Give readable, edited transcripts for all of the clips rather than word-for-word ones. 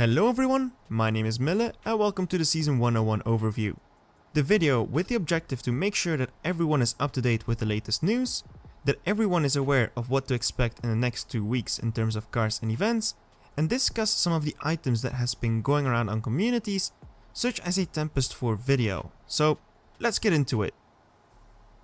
Hello everyone, my name is Miller and welcome to the Season 101 overview. The video with the objective to make sure that everyone is up to date with the latest news, that everyone is aware of what to expect in the next 2 weeks in terms of cars and events, and discuss some of the items that has been going around on communities, such as a Tempest 4 video. So let's get into it.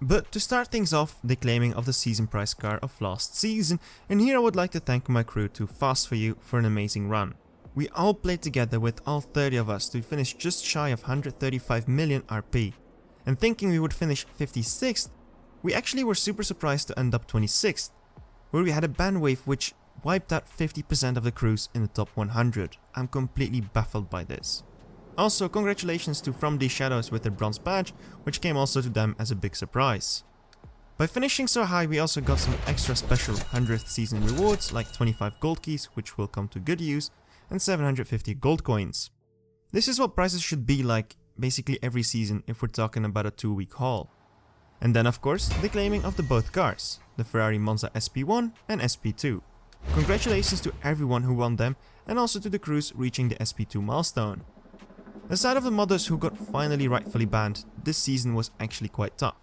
But to start things off, the claiming of the season prize car of last season, and here I would like to thank my crew to Fast For You for an amazing run. We all played together with all 30 of us to finish just shy of 135 million RP, and thinking we would finish 56th, we actually were super surprised to end up 26th, where we had a ban wave which wiped out 50% of the crews in the top 100. I'm completely baffled by this. Also, congratulations to From These Shadows with their bronze badge, which came also to them as a big surprise. By finishing so high, we also got some extra special 100th season rewards like 25 gold keys, which will come to good use, and 750 gold coins. This is what prizes should be like basically every season if we're talking about a 2-week haul. And then of course, the claiming of the both cars, the Ferrari Monza SP1 and SP2. Congratulations to everyone who won them and also to the crews reaching the SP2 milestone. Aside of the modders who got finally rightfully banned, this season was actually quite tough.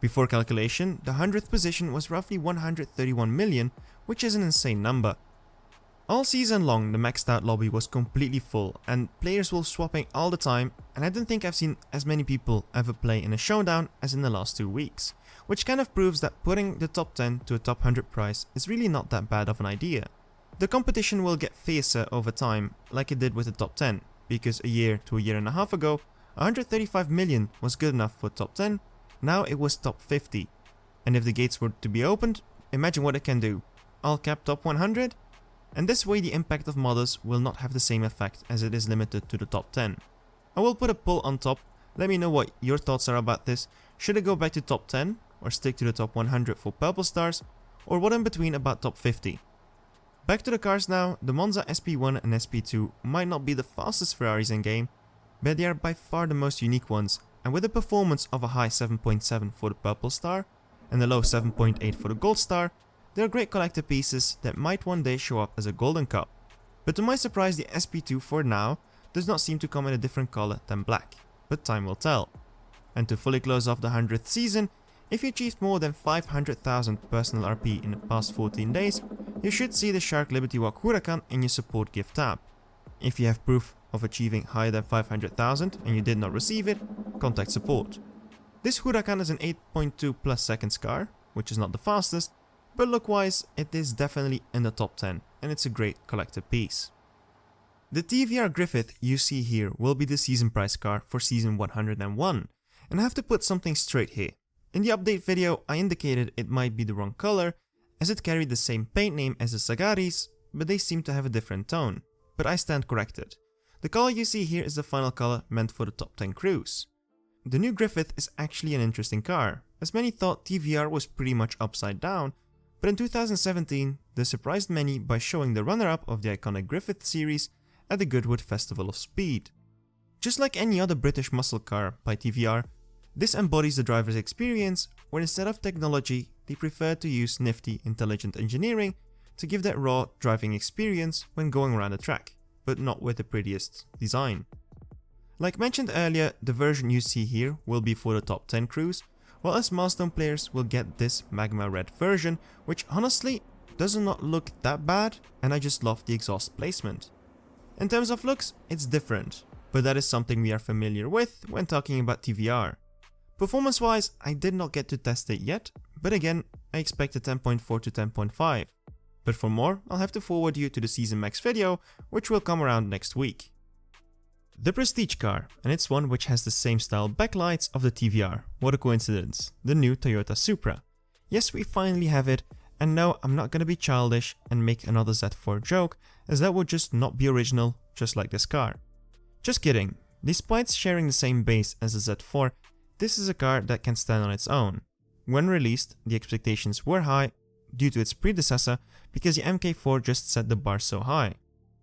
Before calculation, the 100th position was roughly 131 million, which is an insane number. All season long, the maxed out lobby was completely full and players were swapping all the time, and I don't think I've seen as many people ever play in a showdown as in the last 2 weeks, which kind of proves that putting the top 10 to a top 100 prize is really not that bad of an idea. The competition will get fiercer over time, like it did with the top 10, because a year to a year and a half ago, 135 million was good enough for top 10, now it was top 50. And if the gates were to be opened, imagine what it can do. All cap top 100? And this way the impact of modders will not have the same effect as it is limited to the top 10. I will put a poll on top, let me know what your thoughts are about this. Should it go back to top 10 or stick to the top 100 for purple stars, or what in between about top 50? Back to the cars now, the Monza SP1 and SP2 might not be the fastest Ferraris in game, but they are by far the most unique ones, and with a performance of a high 7.7 for the purple star and a low 7.8 for the gold star, they are great collector pieces that might one day show up as a golden cup. But to my surprise, the SP2 for now does not seem to come in a different color than black, but time will tell. And to fully close off the 100th season, if you achieved more than 500,000 personal RP in the past 14 days, you should see the Shark Liberty Walk Huracan in your support gift tab. If you have proof of achieving higher than 500,000 and you did not receive it, contact support. This Huracan is an 8.2 plus seconds car, which is not the fastest, but look-wise, it is definitely in the top 10, and it's a great collector piece. The TVR Griffith you see here will be the season prize car for season 101, and I have to put something straight here. In the update video, I indicated it might be the wrong color, as it carried the same paint name as the Sagaris, but they seem to have a different tone. But I stand corrected. The color you see here is the final color meant for the top 10 crews. The new Griffith is actually an interesting car, as many thought TVR was pretty much upside down, but in 2017, they surprised many by showing the runner-up of the iconic Griffith series at the Goodwood Festival of Speed. Just like any other British muscle car by TVR, this embodies the driver's experience, where instead of technology, they prefer to use nifty, intelligent engineering to give that raw driving experience when going around the track, but not with the prettiest design. Like mentioned earlier, the version you see here will be for the top 10 crews, while us milestone players will get this magma red version, which honestly does not look that bad, and I just love the exhaust placement. In terms of looks, it's different, but that is something we are familiar with when talking about TVR. Performance wise, I did not get to test it yet, but again, I expect a 10.4 to 10.5. But for more, I'll have to forward you to the Season Max video, which will come around next week. The Prestige car, and it's one which has the same style backlights of the TVR. What a coincidence, the new Toyota Supra. Yes, we finally have it, and no, I'm not gonna be childish and make another Z4 joke, as that would just not be original, just like this car. Just kidding, despite sharing the same base as the Z4, this is a car that can stand on its own. When released, the expectations were high due to its predecessor, because the MK4 just set the bar so high.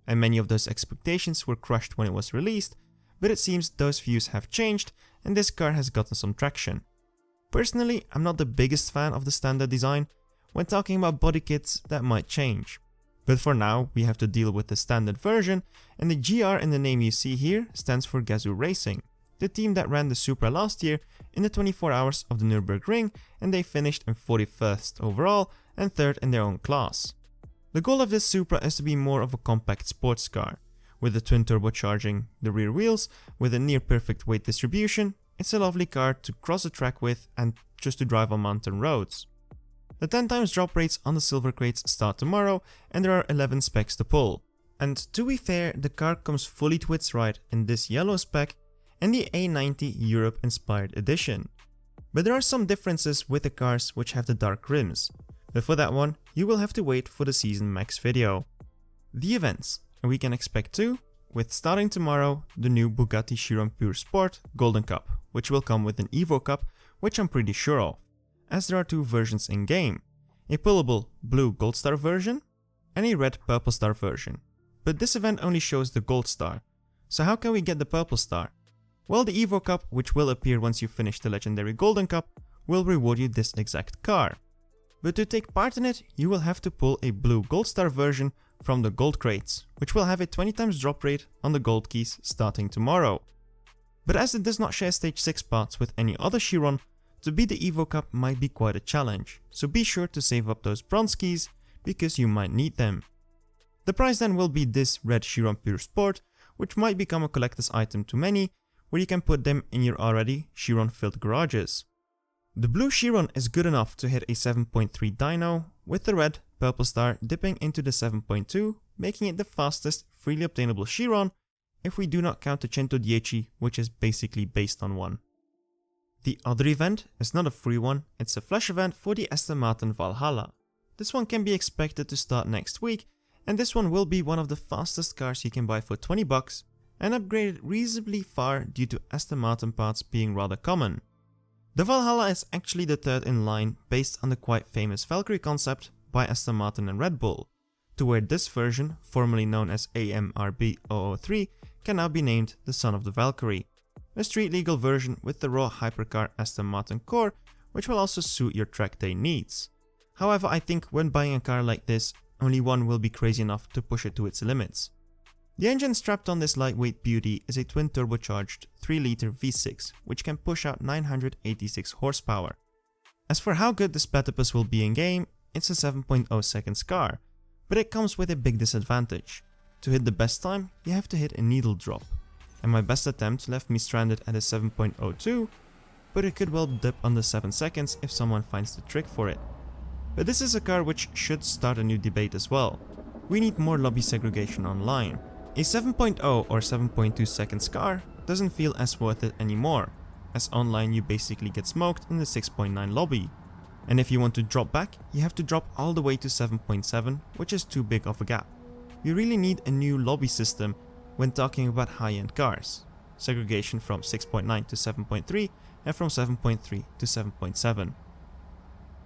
And many of those expectations were crushed when it was released, but it seems those views have changed and this car has gotten some traction. Personally, I'm not the biggest fan of the standard design. When talking about body kits, that might change. But for now, we have to deal with the standard version, and the GR in the name you see here stands for Gazoo Racing, the team that ran the Supra last year in the 24 hours of the Nürburgring, and they finished in 41st overall and 3rd in their own class. The goal of this Supra is to be more of a compact sports car. With the twin turbocharging the rear wheels, with a near perfect weight distribution, it's a lovely car to cross the track with and just to drive on mountain roads. The 10 times drop rates on the silver crates start tomorrow, and there are 11 specs to pull. And to be fair, the car comes fully to its right in this yellow spec and the A90 Europe inspired edition. But there are some differences with the cars which have the dark rims, but for that one you will have to wait for the Season Max video. The events, and we can expect two, with starting tomorrow the new Bugatti Chiron Pur Sport Golden Cup, which will come with an Evo Cup, which I'm pretty sure of, as there are two versions in game, a pullable blue Gold Star version and a red Purple Star version. But this event only shows the Gold Star, so how can we get the Purple Star? Well, the Evo Cup, which will appear once you finish the legendary Golden Cup, will reward you this exact car. But to take part in it, you will have to pull a blue Gold Star version from the gold crates, which will have a 20 times drop rate on the gold keys starting tomorrow. But as it does not share stage 6 parts with any other Chiron, to beat the Evo Cup might be quite a challenge, so be sure to save up those bronze keys because you might need them. The prize then will be this red Chiron Pur Sport, which might become a collector's item to many, where you can put them in your already Chiron-filled garages. The blue Chiron is good enough to hit a 7.3 dyno, with the red Purple Star dipping into the 7.2, making it the fastest freely obtainable Chiron, if we do not count the 110, which is basically based on one. The other event is not a free one, it's a flash event for the Aston Martin Valhalla. This one can be expected to start next week, and this one will be one of the fastest cars you can buy for 20 bucks, and upgraded reasonably far due to Aston Martin parts being rather common. The Valhalla is actually the third in line based on the quite famous Valkyrie concept by Aston Martin and Red Bull, to where this version, formerly known as AMRB 003, can now be named the Son of the Valkyrie, a street legal version with the raw hypercar Aston Martin core, which will also suit your track day needs. However, I think when buying a car like this, only one will be crazy enough to push it to its limits. The engine strapped on this lightweight beauty is a twin turbocharged 3-liter V6, which can push out 986 horsepower. As for how good this platypus will be in game, it's a 7.0 seconds car, but it comes with a big disadvantage. To hit the best time, you have to hit a needle drop, and my best attempt left me stranded at a 7.02, but it could well dip under 7 seconds if someone finds the trick for it. But this is a car which should start a new debate as well. We need more lobby segregation online. A 7.0 or 7.2 seconds car doesn't feel as worth it anymore, as online you basically get smoked in the 6.9 lobby. And if you want to drop back, you have to drop all the way to 7.7, which is too big of a gap. You really need a new lobby system when talking about high-end cars. Segregation from 6.9 to 7.3 and from 7.3 to 7.7.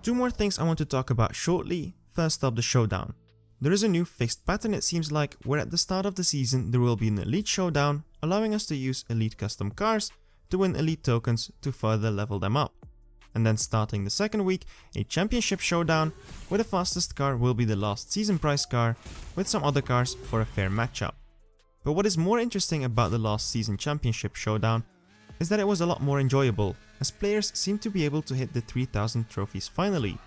Two more things I want to talk about shortly. First up, the showdown. There is a new fixed pattern, it seems like, where at the start of the season there will be an elite showdown, allowing us to use elite custom cars to win elite tokens to further level them up. And then starting the second week, a championship showdown, where the fastest car will be the last season prize car, with some other cars for a fair matchup. But what is more interesting about the last season championship showdown is that it was a lot more enjoyable, as players seemed to be able to hit the 3000 trophies finally.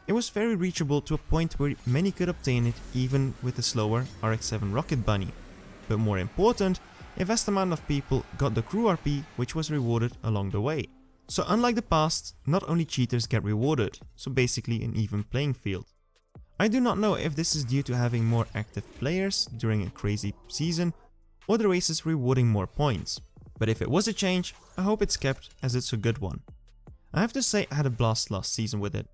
It was very reachable to a point where many could obtain it even with the slower RX-7 Rocket Bunny. But more important, a vast amount of people got the crew RP, which was rewarded along the way. So unlike the past, not only cheaters get rewarded, so basically an even playing field. I do not know if this is due to having more active players during a crazy season, or the races rewarding more points. But if it was a change, I hope it's kept, as it's a good one. I have to say I had a blast last season with it.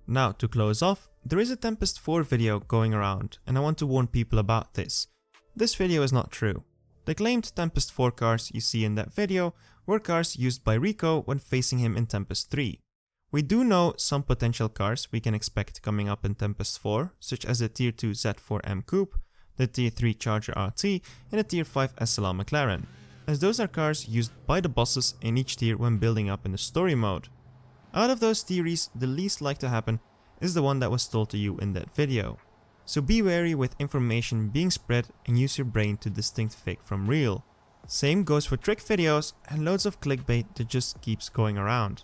Now, to close off, there is a Tempest 4 video going around, and I want to warn people about this. This video is not true. The claimed Tempest 4 cars you see in that video were cars used by Rico when facing him in Tempest 3. We do know some potential cars we can expect coming up in Tempest 4, such as the Tier 2 Z4M Coupe, the Tier 3 Charger RT, and the Tier 5 SLR McLaren, as those are cars used by the bosses in each tier when building up in the story mode. Out of those theories, the least likely to happen is the one that was told to you in that video. So be wary with information being spread and use your brain to distinct fake from real. Same goes for trick videos and loads of clickbait that just keeps going around.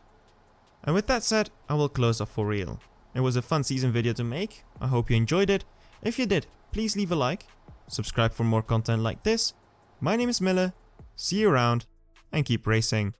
And with that said, I will close off for real. It was a fun season video to make, I hope you enjoyed it. If you did, please leave a like, subscribe for more content like this. My name is Mille, see you around, and keep racing.